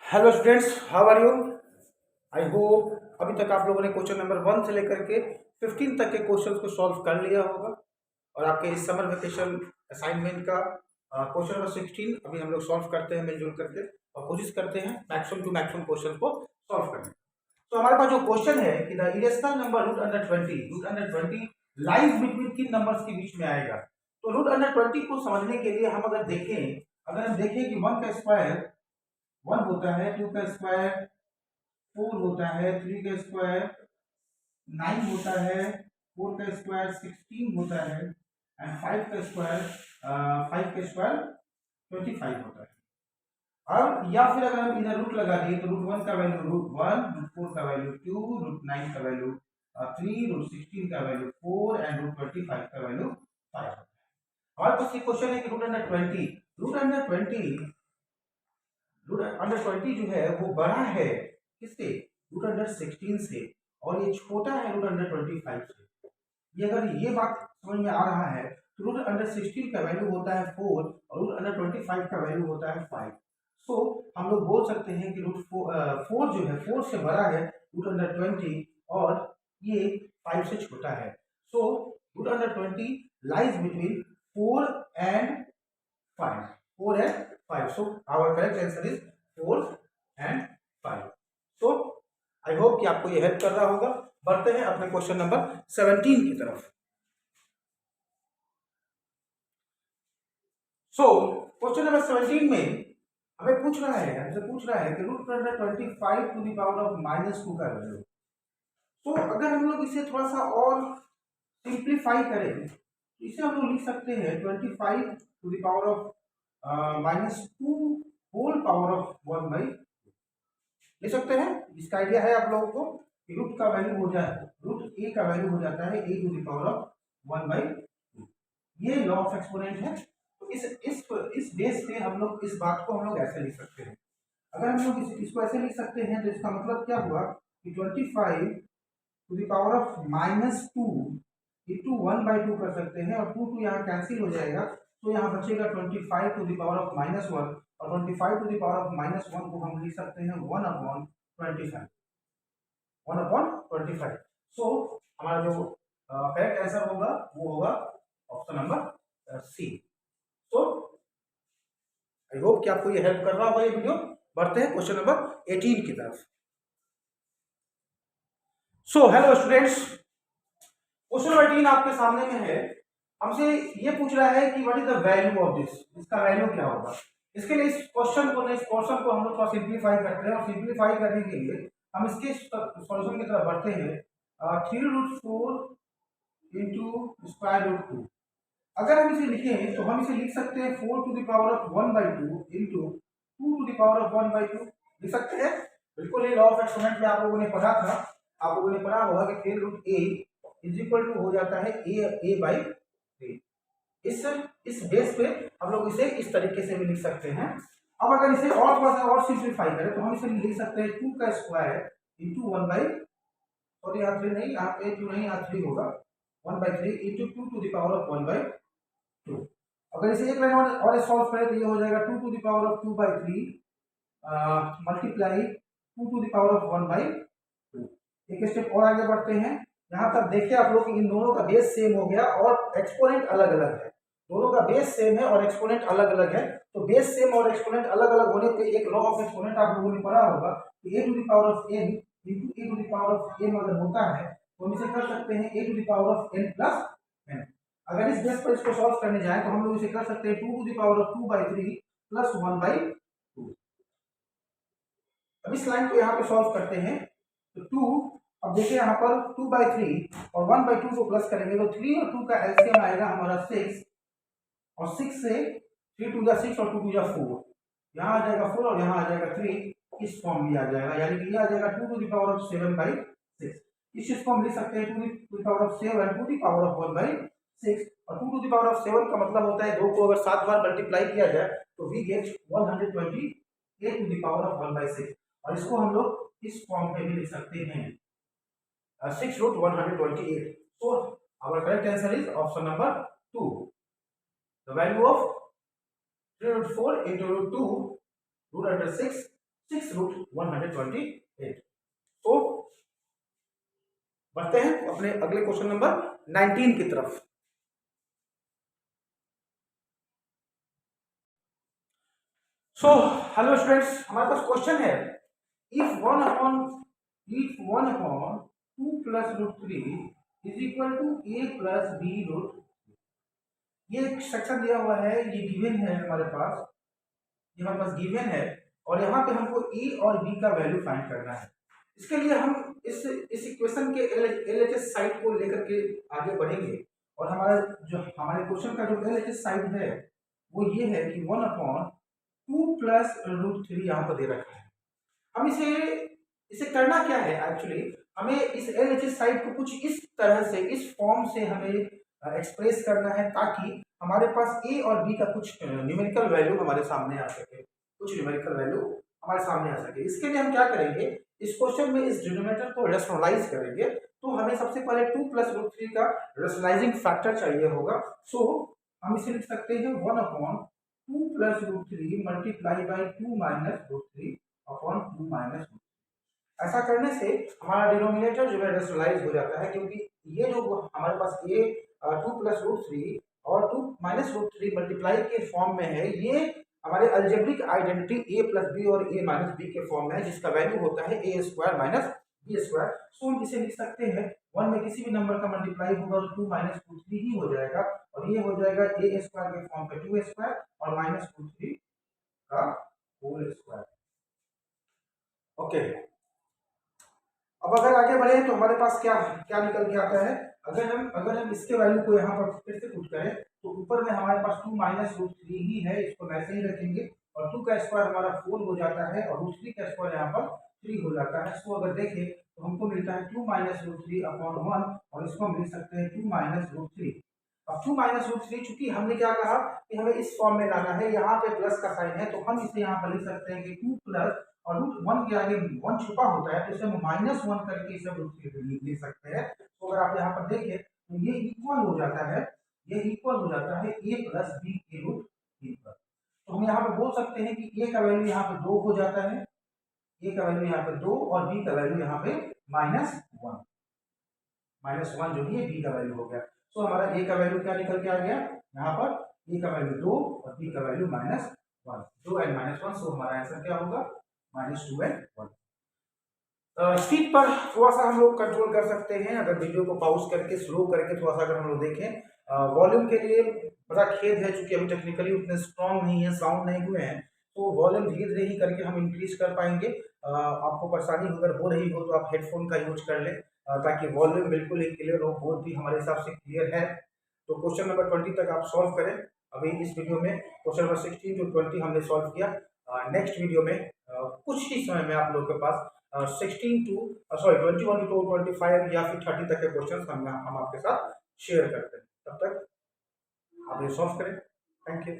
Hello students, how are you? I hope अभी तक आप लोगों ने क्वेश्चन नंबर 1 से लेकर के 15 तक के क्वेश्चंस को सॉल्व कर लिया होगा। और आपके इस समर वेकेशन असाइनमेंट का क्वेश्चन नंबर 16 अभी हम लोग सॉल्व करते हैं मिलजुल करके, और कोशिश करते हैं मैक्सिमम टू मैक्सिमम क्वेश्चन को सॉल्व करने। तो हमारे पास जो क्वेश्चन है कि the irrational number root under 20 lies between किन नंबर्स के बीच में आएगा। तो रूट अंडर 20 को समझने के लिए हम अगर हम देखें कि 1 का स्क्वायर 1 होता है, 2 का स्क्वायर 4 होता है, 3 का स्क्वायर 9 होता है, 4 का स्क्वायर 16 होता है एंड 5 का स्क्वायर 25 होता है। अब या फिर अगर हम इधर रूट लगा दिए तो रूट 1 का वैल्यू रूट 1, रूट 4 का वैल्यू 2, रूट 9 का वैल्यू 3, रूट 16 का वैल्यू 4 एंड रूट 25 का वैल्यू 5 होता है। हमारे पास ये क्वेश्चन है कि रूट अंडर 20 जो है वो बड़ा है किससे? रूट अंडर 16 से, और ये छोटा है रूट अंडर 25 से। ये अगर ये बात समझ में आ रहा है तो रूट अंडर 16 का वैल्यू होता है 4 और रूट अंडर 25 का वैल्यू होता है 5। सो हम लोग बोल सकते हैं कि रूट 4 जो है 4 से बड़ा है रूट अंडर 20 और ये 5 से छोटा है। So root under 20 lies between 4 and 5. 4 and 5. So our correct answer is 4 and 5. So I hope कि आपको ये हेल्प कर रहा होगा। बढ़ते हैं अपने क्वेश्चन नंबर 17 की तरफ। सो क्वेश्चन नंबर 17 में हमें पूछ रहा है कि root under 25 to the power of -2 का वैल्यू। तो अगर हम लोग इसे थोड़ा सा और सिंप्लीफाई करें तो इसे हम लोग लिख सकते हैं 25 to the power of -2 whole power of 1/, ले सकते हैं। इसका आइडिया है आप लोगों को कि रूट का वैल्यू हो जाए, रूट ए का वैल्यू हो जाता है ए टू द पावर ऑफ 1/2। ये लॉ ऑफ एक्सपोनेंट है। तो इस बेस पे हम लोग इस बात को हम लोग ऐसे लिख सकते हैं। अगर हम लोग इसको ऐसे लिख सकते हैं तो इसका मतलब क्या हुआ कि 25 to the power of -2 into 1/2 कर सकते हैं, और 2 यहाँ कैंसिल हो जाएगा तो यहाँ बचेगा 25 टू द पावर ऑफ -1, और 25 टू द पावर ऑफ -1 को हम लिख सकते हैं 1/25, 1/25। सो हमारा जो करेक्ट आंसर होगा वो होगा option number C. So I hope कि आपको ये हेल्प कर रहा होगा ये वीडियो। बढ़ते हैं क्वेश्चन नंबर 18 की तरफ। सो हेलो स्टूडेंट्स, क्वेश्चन नंबर 18 आपके सामने में है। हमसे ये पूछ रहा है कि what is the value of this, इसका वैल्यू क्या होगा। इसके लिए इस पोर्शन को हम लोग थोड़ा सिंप्लीफाई करते हैं, और सिंप्लीफाई करने के लिए हम इसके सॉल्यूशन की तरफ बढ़ते हैं। 3√4 इंटू स्क्वायर रूट 2। अगर हम इसे लिखें तो हम इसे लिख सकते हैं 4 to the power of 1/2 into 2 to the power of 1/2 लिख सकते हैं। बिल्कुल ये लॉ ऑफ एक्सपोनेंट में आप लोगों ने पढ़ा था, आप लोगों ने पढ़ा होगा कि 3√a इज इक्वल टू हो जाता है a/3। इस बेस पे हम लोग इसे इस तरीके से भी लिख सकते हैं। अब अगर इसे और थोड़ा सा और सिंप्लीफाई करें तो हम इसे लिख सकते हैं 2 का स्क्वायर इंटू 1/, और यहाँ 3 नहीं, यहाँ पे 2 नहीं, यहाँ 3 होगा 1/3 into 2 to the power of 1/2। अगर इसे एक लाइन और सॉल्व करें तो ये हो जाएगा 2 to the power of 2/3 multiply 2 to the power of 1/2। एक स्टेप और आगे बढ़ते हैं। यहाँ तक देखिए आप लोग इन दोनों का बेस सेम हो गया और एक्सपोनेंट अलग अलग है। दोनों का बेस सेम है और एक्सपोनेंट अलग अलग है। तो बेस सेम और एक्सपोनेंट अलग अलग होने पे एक लॉ ऑफ एक्सपोनेंट आप लोगों ने पढ़ा होगा कि a to the power of n into a to the power of n अगर होता है तो हम इसे कर सकते हैं a to the power of n plus n। अगर इस बेस पर इसको सॉल्व करने जाए तो हम लोग इसे कर सकते हैं 2 to the power of 2/3 plus 1/2। अब इस लाइन को यहाँ पे सॉल्व करते हैं तो 2, अब देखिए यहाँ पर 2/3 और 1/2 को प्लस करेंगे तो 3 और 2 का एलसीएम आएगा हमारा 6, और 6 से 3 2 जा 6 और 2 2 जा 4, यहाँ आ जाएगा 4 और यहाँ आ जाएगा 3। इस फॉर्म में आ जाएगा, यानी कि ये आ जाएगा 2 टू द पावर ऑफ 7/6। इस फॉर्म लिख सकते हैं 2 to the power of 7 to the power of 1/6, और 2 टू द पावर ऑफ 7 का मतलब होता है 2 को अगर 7 बार मल्टीप्लाई किया जाए तो we get 120 a to the power of 1/6, और इसको हम लोग इस फॉर्म में भी लिख सकते हैं 6√128। So our correct answer is option number 2. The value of 3√4 into √2 √6 6√128। तो बढ़ते हैं अपने अगले क्वेश्चन नंबर 19 की तरफ। सो हेलो स्टूडेंट्स, हमारे पास क्वेश्चन है if 1/2 plus root 3 is equal to a plus b root. ये एक सेक्शन दिया हुआ है, ये गिवन है हमारे पास, ये हमारे पास गिवन है और यहाँ पे हमको a और b का वैल्यू फाइंड करना है। इसके लिए हम इस इक्वेशन के LHS साइड को लेकर के आगे बढ़ेंगे और हमारा जो हमारे क्वेश्चन का जो LHS साइड है वो ये है कि 1/2 प्लस रूट 3 यहाँ पर दे रखा है। हम इसे करना क्या है एक्चुअली, हमें इस LHS साइड को कुछ इस तरह से, इस फॉर्म से हमें एक्सप्रेस करना है ताकि हमारे पास a और b का कुछ न्यूमेरिकल वैल्यू हमारे सामने आ सके, कुछ न्यूमेरिकल वैल्यू हमारे सामने आ सके। इसके लिए हम क्या करेंगे, इस क्वेश्चन में इस डिनोमिनेटर को रेशनलाइज करेंगे। तो हमें सबसे पहले 2 प्लस रूट 3 का रेशनलाइजिंग फैक्टर चाहिए होगा। सो हम इसे लिख सकते हैं 1/2 plus root 3 multiply by 2 minus root 3 upon 2 minus. ऐसा करने से हमारा डिनोमिनेटर जो है रेशनलाइज हो जाता है, क्योंकि ये जो हमारे पास a 2 प्लस रूट 3 और 2 माइनस रूट 3 मल्टीप्लाई के फॉर्म में है, ये हमारे algebraic identity a plus B और a माइनस बी के फॉर्म में है, जिसका वैल्यू होता है a square minus B square. So हम इसे लिख सकते हैं 1 में किसी भी नंबर का मल्टीप्लाई होगा तो 2 माइनस रूट 3 ही हो जाएगा और ये हो जाएगा a स्क्वायर के फॉर्म पे 2 स्क्वायर और माइनस रूट 3 का होल स्क्वायर। ओके, अब अगर आगे बढ़े तो हमारे पास क्या क्या निकल के आता है, अगर हम इसके वैल्यू को यहाँ पर फिर से पुट करें तो ऊपर में हमारे पास 2 माइनस रूट 3 ही है, इसको वैसे ही रखेंगे और 2 का स्क्वायर हमारा 4 हो जाता है और रूट 3 का स्क्वायर यहाँ पर 3 हो जाता है। इसको अगर देखें तो हमको मिलता है 2 माइनस रूट 3 अपॉन 1 और इसको हम लिख सकते हैं 2 माइनस रूट 3। अब 2 माइनस रूट 3 चूंकि हमने क्या कहा कि हमें इस फॉर्म में लाना है, यहाँ पे प्लस का साइन है तो हम इसे यहाँ पर लिख सकते हैं कि 2 प्लस और रूट 1 के आगे 1 छुपा होता है तो इसे हम -1 करके इसे रूट 3 लिख सकते हैं। तो अगर आप यहाँ पर देखें तो ये इक्वल हो जाता है, ये इक्वल हो जाता है a प्लस बी के रूट 3 पर। तो हम यहाँ पे बोल सकते हैं कि a का वैल्यू यहाँ पे 2 हो जाता है, a का वैल्यू यहाँ पे 2 और b का वैल्यू यहाँ पे -1, -1 जो है b का वैल्यू हो गया। तो हमारा a का वैल्यू क्या निकल के आ गया, यहाँ पर a का वैल्यू 2 और b का वैल्यू -1, 2 एंड -1। सो हमारा आंसर क्या होगा, -2 एंड 1। स्पीड पर थोड़ा सा हम लोग कंट्रोल कर सकते हैं, अगर वीडियो को पॉज करके स्लो करके थोड़ा सा अगर हम लोग देखें। वॉल्यूम के लिए बड़ा खेद है क्योंकि अभी टेक्निकली उतने स्ट्रॉन्ग नहीं है, साउंड नहीं हुए हैं, तो वॉल्यूम धीरे धीरे ही करके हम इंक्रीज कर पाएंगे। आपको परेशानी अगर हो रही हो तो आप हेडफोन का यूज कर लें ताकि वॉल्यूम बिल्कुल ही क्लियर हो, बोर्ड भी हमारे हिसाब से क्लियर है। तो क्वेश्चन नंबर 20 तक आप सॉल्व करें। अभी इस वीडियो में क्वेश्चन नंबर 16 टू 20 हमने सॉल्व किया। नेक्स्ट वीडियो में कुछ ही समय में आप लोगों के पास 21 टू 25 या फिर 30 तक के क्वेश्चन हम आपके साथ शेयर करते हैं। तब तक आप ये सॉल्व करें। Thank you.